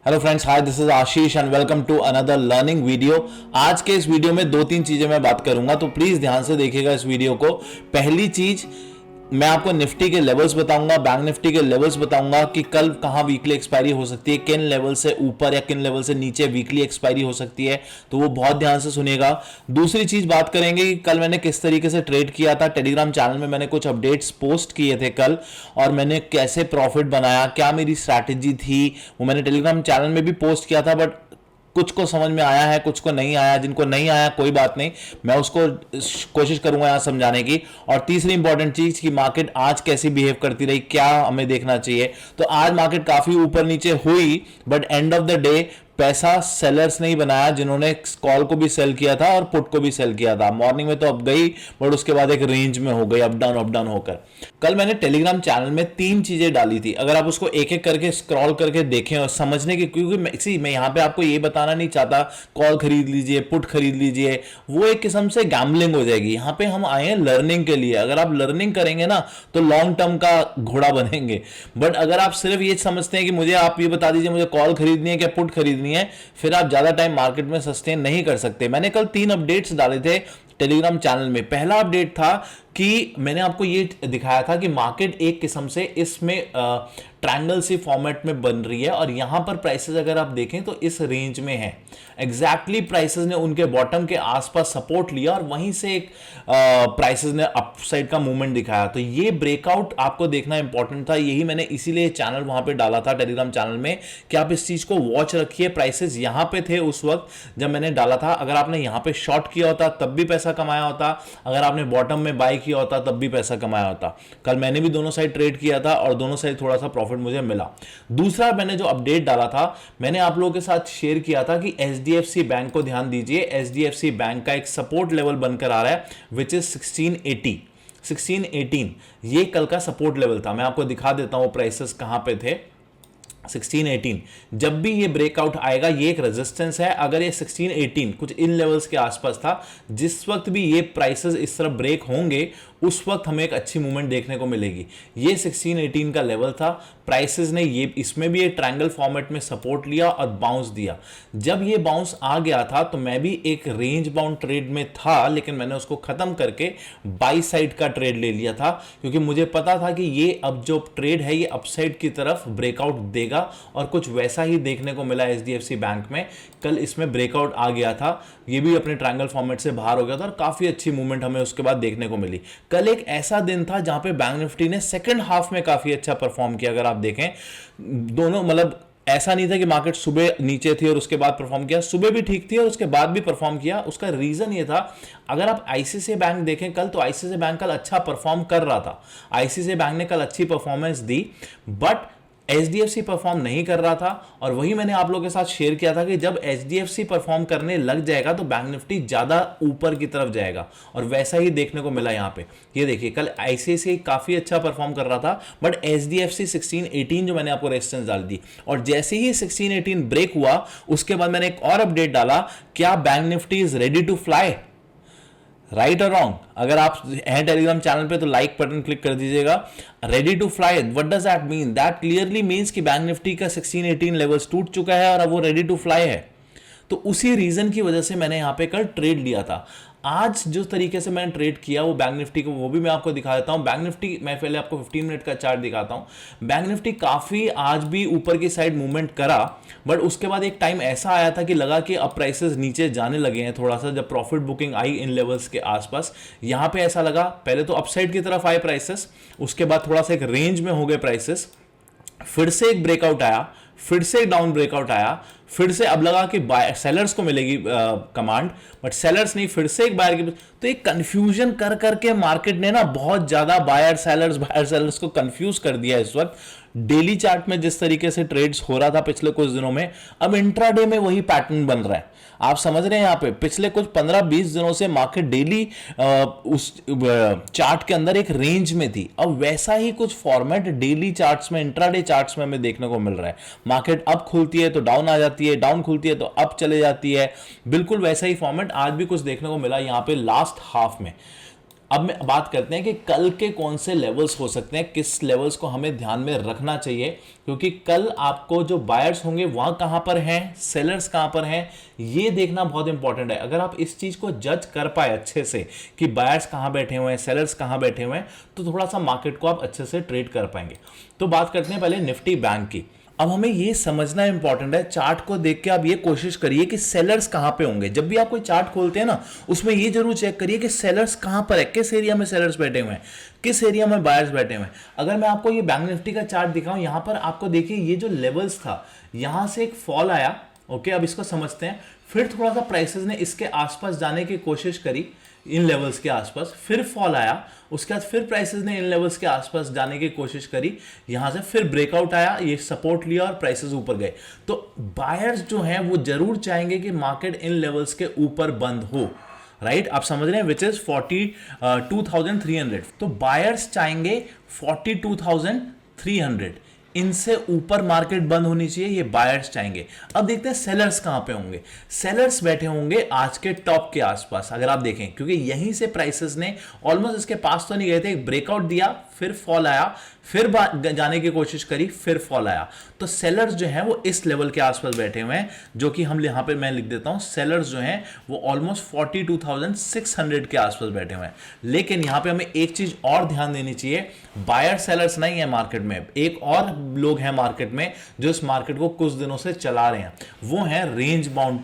Hello friends, hi, this is Ashish and welcome to another learning video. आज के इस video में दो तीन चीजें मैं बात करूंगा, तो प्लीज ध्यान से देखिएगा इस वीडियो को। पहली चीज, मैं आपको निफ्टी के लेवल्स बताऊंगा, बैंक निफ्टी के लेवल्स बताऊंगा कि कल कहां वीकली एक्सपायरी हो सकती है, किन लेवल से ऊपर या किन लेवल से नीचे वीकली एक्सपायरी हो सकती है, तो वो बहुत ध्यान से सुनिएगा। दूसरी चीज बात करेंगे कि कल मैंने किस तरीके से ट्रेड किया था। टेलीग्राम चैनल में मैंने कुछ अपडेट्स पोस्ट किए थे कल, और मैंने कैसे प्रॉफिट बनाया, क्या मेरी स्ट्रैटेजी थी, वो मैंने टेलीग्राम चैनल में भी पोस्ट किया था। बट कुछ को समझ में आया है, कुछ को नहीं आया। जिनको नहीं आया कोई बात नहीं, मैं उसको कोशिश करूंगा यहां समझाने की। और तीसरी इंपॉर्टेंट चीज कि मार्केट आज कैसी बिहेव करती रही, क्या हमें देखना चाहिए। तो आज मार्केट काफी ऊपर नीचे हुई, but end of the day पैसा सेलर्स ने ही बनाया, जिन्होंने कॉल को भी सेल किया था और पुट को भी सेल किया था। मॉर्निंग में तो अब गई, बट उसके बाद एक रेंज में हो गई, अप डाउन होकर। कल मैंने टेलीग्राम चैनल में तीन चीजें डाली थी, अगर आप उसको एक एक करके स्क्रॉल करके देखें और समझने की, क्योंकि मैं यहां पे आपको ये बताना नहीं चाहता कॉल खरीद लीजिए, पुट खरीद लीजिए, वो एक किस्म से गैम्बलिंग हो जाएगी। यहां पे हम आए हैं लर्निंग के लिए। अगर आप लर्निंग करेंगे ना तो लॉन्ग टर्म का घोड़ा बनेंगे। बट अगर आप सिर्फ ये समझते हैं कि मुझे आप ये बता दीजिए मुझे कॉल खरीदनी है क्या पुट खरीदनी है, फिर आप ज्यादा टाइम मार्केट में सस्टेन नहीं कर सकते। मैंने कल तीन अपडेट्स डाले थे टेलीग्राम चैनल में। पहला अपडेट था कि मैंने आपको ये दिखाया था कि मार्केट एक किस्म से इसमें ट्रायंगल सी फॉर्मेट में बन रही है, और यहां पर प्राइसेस अगर आप देखें तो इस रेंज में है। एग्जैक्टली प्राइसेस ने उनके बॉटम के आसपास सपोर्ट लिया और वहीं से एक प्राइसेस ने अपसाइड का मूवमेंट दिखाया। तो ये ब्रेकआउट आपको देखना इंपॉर्टेंट था, यही मैंने इसीलिए चैनल वहां पे डाला था टेलीग्राम चैनल में कि आप इस चीज को वॉच रखिए। प्राइसेस यहां पे थे उस वक्त जब मैंने डाला था। अगर आपने यहां पे शॉर्ट किया होता तब भी पैसा कमाया होता, अगर आपने बॉटम में बाय किया होता तब भी पैसा कमाया होता। कल मैंने भी दोनों साइड ट्रेड किया था और दोनों साइड थोड़ा सा प्रॉफिट मुझे मिला। दूसरा, मैंने जो अपडेट डाला था, मैंने आप लोगों के साथ शेयर किया था कि एचडीएफसी बैंक को ध्यान दीजिए। एचडीएफसी बैंक का एक सपोर्ट लेवल बनकर आ रहा है, विच इज 1618। ये कल का सपोर्ट लेवल था। मैं आपको दिखा देता हूं प्राइसेस कहां पे थे। 1618, जब भी ये ब्रेकआउट आएगा, ये एक रेजिस्टेंस है। अगर ये 1618 कुछ इन लेवल्स के आसपास था, जिस वक्त भी ये प्राइसेस इस तरफ ब्रेक होंगे उस वक्त हमें एक अच्छी मूवमेंट देखने को मिलेगी। ये 1618 का लेवल था। प्राइसेस ने ये इसमें भी एक ट्रायंगल फॉर्मेट में सपोर्ट लिया और बाउंस दिया। जब ये बाउंस आ गया था तो मैं भी एक रेंज बाउंड ट्रेड में था, लेकिन मैंने उसको खत्म करके बाई साइड का ट्रेड ले लिया था, क्योंकि मुझे पता था कि ये अब जो ट्रेड है ये अपसाइड की तरफ ब्रेकआउट देगा, और कुछ वैसा ही देखने को मिला एचडीएफसी बैंक में। कल इसमें ब्रेकआउट आ गया था, ये भी अपने ट्रायंगल फॉर्मेट से बाहर हो गया था और काफी अच्छी मूवमेंट हमें उसके बाद देखने को मिली। कल एक ऐसा दिन था जहां पे बैंक निफ्टी ने सेकंड हाफ में काफी अच्छा परफॉर्म किया। अगर आप देखें दोनों, मतलब ऐसा नहीं था कि मार्केट सुबह नीचे थी और उसके बाद परफॉर्म किया, सुबह भी ठीक थी और उसके बाद भी परफॉर्म किया। उसका रीजन ये था, अगर आप आईसीआईसीआई बैंक देखें कल, तो आईसीआईसीआई बैंक कल अच्छा परफॉर्म कर रहा था। आईसीआईसीआई बैंक ने कल अच्छी performance the, but HDFC perform नहीं कर रहा था। और वही मैंने आप लोगों के साथ शेयर किया था कि जब एचडीएफसी परफॉर्म करने लग जाएगा तो बैंक निफ्टी ज्यादा ऊपर की तरफ जाएगा, और वैसा ही देखने को मिला यहां पे। ये देखिए, कल आईसीआईसीआई काफी अच्छा परफॉर्म कर रहा था, बट एचडीएफसी 1618 जो मैंने आपको रेजिस्टेंस डाल दी, और जैसे ही 1618 ब्रेक हुआ उसके बाद मैंने एक और अपडेट डाला, क्या Bank Nifty is ready to fly, right और रॉन्ग। अगर आप हैं टेलीग्राम चैनल पे तो लाइक बटन क्लिक कर दीजिएगा। Ready to fly, what does that mean? That clearly means कि बैंक निफ्टी का 1618 लेवल्स टूट चुका है और अब वो रेडी टू फ्लाई है। तो उसी रीजन की वजह से मैंने यहां पे कल ट्रेड लिया था। आज जो तरीके से मैंने ट्रेड किया वो बैंक निफ्टी को, वो भी मैं आपको दिखा देता हूं। बैंक निफ्टी, मैं पहले आपको 15 मिनट का चार्ट दिखाता हूं। बैंक निफ्टी काफी आज भी ऊपर की साइड मूवमेंट करा, बट उसके बाद एक टाइम ऐसा आया था कि लगा कि अब प्राइसेस नीचे जाने लगे हैं थोड़ा सा, जब प्रॉफिट बुकिंग आई इन लेवल्स के आसपास। यहां पे ऐसा लगा, पहले तो अपसाइड की तरफ आए प्राइसेस, उसके बाद थोड़ा सा एक रेंज में हो गए प्राइसेस, फिर से एक ब्रेकआउट आया, फिर से एक डाउन ब्रेकआउट आया, फिर से अब लगा कि सेलर्स को मिलेगी कमांड, बट सेलर्स नहीं, फिर से एक बायर की। तो एक कंफ्यूजन कर करके मार्केट ने ना बहुत ज्यादा बायर सेलर्स को कंफ्यूज कर दिया इस वक्त। डेली चार्ट में जिस तरीके से ट्रेड्स हो रहा था पिछले कुछ दिनों में, अब इंट्राडे में वही पैटर्न बन रहा है। आप समझ रहे हैं, यहां पे पिछले कुछ 15-20 दिनों से मार्केट डेली उस चार्ट के अंदर एक रेंज में थी। अब वैसा ही कुछ फॉर्मेट डेली चार्ट्स में, इंट्राडे चार्ट्स में हमें देखने को मिल रहा है। मार्केट अप खुलती है तो डाउन आ जाती है, डाउन खुलती है तो अप चले जाती है। बिल्कुल वैसा ही फॉर्मेट आज भी कुछ देखने को मिला यहां पे लास्ट हाफ में। अब मैं बात करते हैं कि कल के कौन से लेवल्स हो सकते हैं, किस लेवल्स को हमें ध्यान में रखना चाहिए, क्योंकि कल आपको जो बायर्स होंगे वहां कहां पर हैं, सेलर्स कहां पर हैं, ये देखना बहुत इंपॉर्टेंट है। अगर आप इस चीज को जज कर पाए अच्छे से कि बायर्स कहां बैठे हुए हैं, सेलर्स कहां बैठे हुए हैं, तो थोड़ा सा मार्केट को आप अच्छे से ट्रेड कर पाएंगे। तो बात करते हैं पहले निफ्टी बैंक की। अब हमें ये समझना इंपॉर्टेंट है, चार्ट को देख के आप ये कोशिश करिए कि सेलर्स कहां पे होंगे। जब भी आप कोई चार्ट खोलते हैं ना, उसमें ये जरूर चेक करिए कि सेलर्स कहां पर है, किस एरिया में सेलर्स बैठे हुए हैं, किस एरिया में बायर्स बैठे हुए हैं। अगर मैं आपको ये बैंक निफ्टी का चार्ट दिखाऊं, यहां पर आपको देखिए ये जो लेवल्स था, यहां से एक फॉल आया। ओके, अब इसको समझते हैं। फिर थोड़ा सा प्राइसेस ने इसके आसपास जाने की कोशिश करी, इन लेवल्स के आसपास, फिर फॉल आया। उसके बाद फिर प्राइसेस ने इन लेवल्स के आसपास जाने की कोशिश करी, यहां से फिर ब्रेकआउट आया, ये सपोर्ट लिया और प्राइसेस ऊपर गए। तो बायर्स जो हैं वो जरूर चाहेंगे कि मार्केट इन लेवल्स के ऊपर बंद हो, राइट आप समझ रहे हैं, विच इज 42,300। तो बायर्स चाहेंगे 42,300, इनसे ऊपर मार्केट बंद होनी चाहिए, ये बायर्स चाहेंगे। अब देखते हैं सेलर्स कहां पे होंगे। सेलर्स बैठे होंगे आज के टॉप के आसपास, अगर आप देखें, क्योंकि यहीं से प्राइसेस ने ऑलमोस्ट इसके पास तो नहीं गए थे, एक ब्रेकआउट दिया, फिर फॉल आया, फिर जाने की कोशिश करी, फिर फॉल आया। तो सेलर्स जो हैं वो इस लेवल के आसपास बैठे हुए हैं, जो कि हम यहां पे मैं लिख देता हूं, सेलर्स जो हैं वो ऑलमोस्ट 42,600 के आसपास बैठे हुए हैं। लेकिन यहां पे हमें एक चीज और ध्यान देनी चाहिए, बायर सेलर्स नहीं है मार्केट में, एक और लोग हैं मार्केट में जो इस मार्केट को कुछ दिनों से चला रहे हैं, वो हैं रेंज बाउंड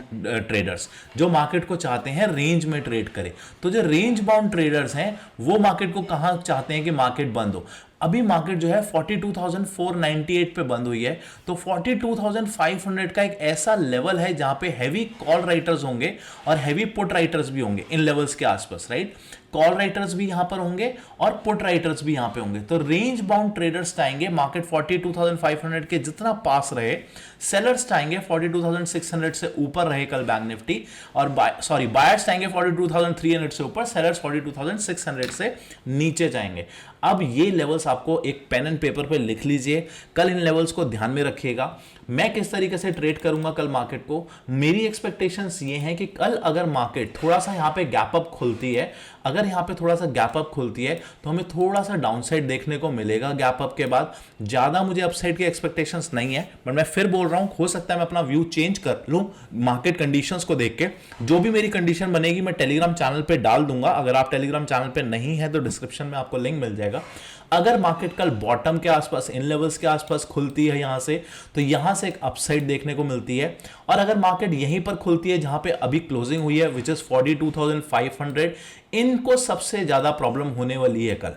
ट्रेडर्स, जो मार्केट को चाहते हैं रेंज में ट्रेड करें। तो जो रेंज बाउंड ट्रेडर्स हैं वो मार्केट को कहां चाहते हैं कि मार्केट बंद हो। अभी मार्केट जो है 42,498 पे बंद हुई है, तो 42,500 का एक ऐसा लेवल है जहां पे हैवी कॉल राइटर्स होंगे और हैवी पुट राइटर्स भी होंगे इन लेवल्स के आसपास, राइट। कॉल राइटर्स भी यहां पर होंगे और पुट राइटर्स भी यहां पे होंगे। तो रेंज बाउंड ट्रेडर्स चाहेंगे मार्केट 42,500 के जितना पास रहे, सेलर्स चाहेंगे 42,600 से ऊपर रहे कल बैंक निफ्टी, और बायर्स चाहेंगे 42,300 से ऊपर, सेलर्स 42,600 से नीचे जाएंगे। अब ये लेवल्स आपको एक पेन एंड पेपर पे लिख लीजिए, कल इन लेवल्स को ध्यान में रखिएगा। मैं किस तरीके से ट्रेड करूंगा कल मार्केट को, मेरी एक्सपेक्टेशंस ये हैं कि कल अगर मार्केट थोड़ा सा यहां पे गैप अप खुलती है, अगर यहां पे थोड़ा सा गैप अप खुलती है तो हमें थोड़ा सा डाउनसाइड देखने को मिलेगा गैप अप के बाद। ज्यादा मुझे अपसाइड की एक्सपेक्टेशंस नहीं है, बट मैं फिर बोल रहा हूं, हो सकता है मैं अपना व्यू चेंज कर लूं मार्केट कंडीशंस को देख के। जो भी मेरी कंडीशन बनेगी मैं टेलीग्राम चैनल पे डाल दूंगा, अगर आप टेलीग्राम चैनल पे नहीं है तो डिस्क्रिप्शन में आपको लिंक मिल जाएगा। अगर मार्केट कल बॉटम के आसपास, इन लेवल्स के आसपास खुलती है यहां से, तो यहां से एक अपसाइड देखने को मिलती है। और अगर मार्केट यहीं पर खुलती है जहां पे अभी क्लोजिंग हुई है, विच इज 42,500, इनको सबसे ज्यादा प्रॉब्लम होने वाली है कल।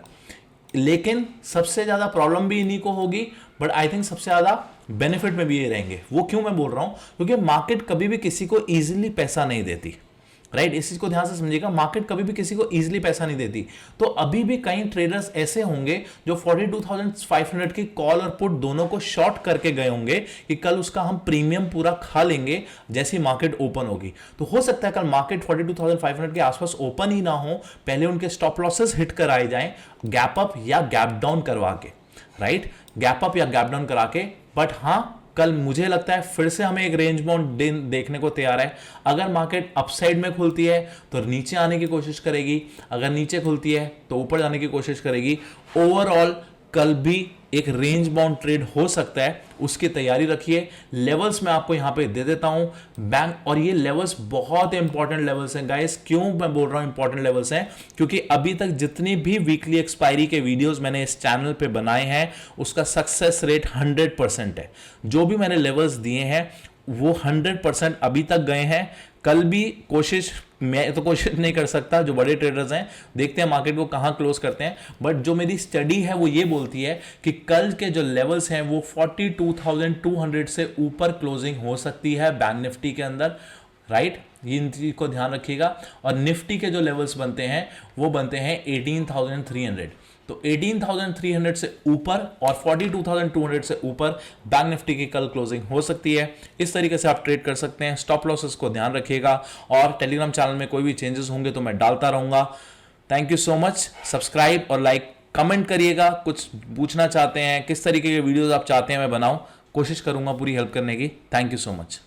लेकिन सबसे ज्यादा प्रॉब्लम भी इन्हीं को होगी, बट आई थिंक सबसे ज्यादा बेनिफिट में भी ये रहेंगे। वो क्यों मैं बोल रहा हूं, क्योंकि मार्केट कभी भी किसी को इजीली पैसा नहीं देती, राइट। इस चीज को ध्यान से समझिएगा, मार्केट कभी भी किसी को इजीली पैसा नहीं देती। तो अभी भी कई ट्रेडर्स ऐसे होंगे जो 42,500 की कॉल और पुट दोनों को शॉर्ट करके गए होंगे कि कल उसका हम प्रीमियम पूरा खा लेंगे जैसी मार्केट ओपन होगी। तो हो सकता है कल मार्केट 42,500 के आसपास ओपन ही ना हो, पहले उनके स्टॉप लॉसेस हिट कर आए जाएं गैप अप या गैप डाउन करवा के, राइट, गैप अप या गैप डाउन करा के। बट हां, कल मुझे लगता है फिर से हमें एक रेंज बाउंड देखने को तैयार है। अगर मार्केट अपसाइड में खुलती है तो नीचे आने की कोशिश करेगी, अगर नीचे खुलती है तो ऊपर जाने की कोशिश करेगी। ओवरऑल कल भी एक रेंज बाउंड ट्रेड हो सकता है, उसकी तैयारी रखिए। लेवल्स मैं आपको यहां पे दे देता हूं बैंक, और ये लेवल्स बहुत इंपॉर्टेंट लेवल्स हैं गाइस। क्यों मैं बोल रहा हूं इंपॉर्टेंट लेवल्स हैं, क्योंकि अभी तक जितनी भी वीकली एक्सपायरी के वीडियोस मैंने इस चैनल पे बनाए हैं उसका सक्सेस रेट 100% है। जो भी मैंने लेवल्स दिए हैं वो 100% अभी तक गए हैं। कल भी कोशिश, मैं तो कोशिश नहीं कर सकता, जो बड़े ट्रेडर्स हैं देखते हैं मार्केट को कहां क्लोज करते हैं, बट जो मेरी स्टडी है वो ये बोलती है कि कल के जो लेवल्स हैं वो 42,200 से ऊपर क्लोजिंग हो सकती है बैंक निफ्टी के अंदर, राइट। इन चीज को ध्यान रखिएगा। और निफ्टी के जो लेवल्स बनते हैं वो बनते हैं 18,300। तो 18,300 से ऊपर और 42,200 से ऊपर बैंक निफ्टी की कल क्लोजिंग हो सकती है। इस तरीके से आप ट्रेड कर सकते हैं। स्टॉप लॉसेस को ध्यान रखिएगा, और टेलीग्राम चैनल में कोई भी चेंजेस होंगे तो मैं डालता रहूंगा। Thank you so much. Subscribe और लाइक कमेंट करिएगा, कुछ पूछना चाहते हैं, किस तरीके के वीडियोस आप चाहते हैं मैं बनाऊं, कोशिश करूंगा पूरी हेल्प करने की। Thank you so much.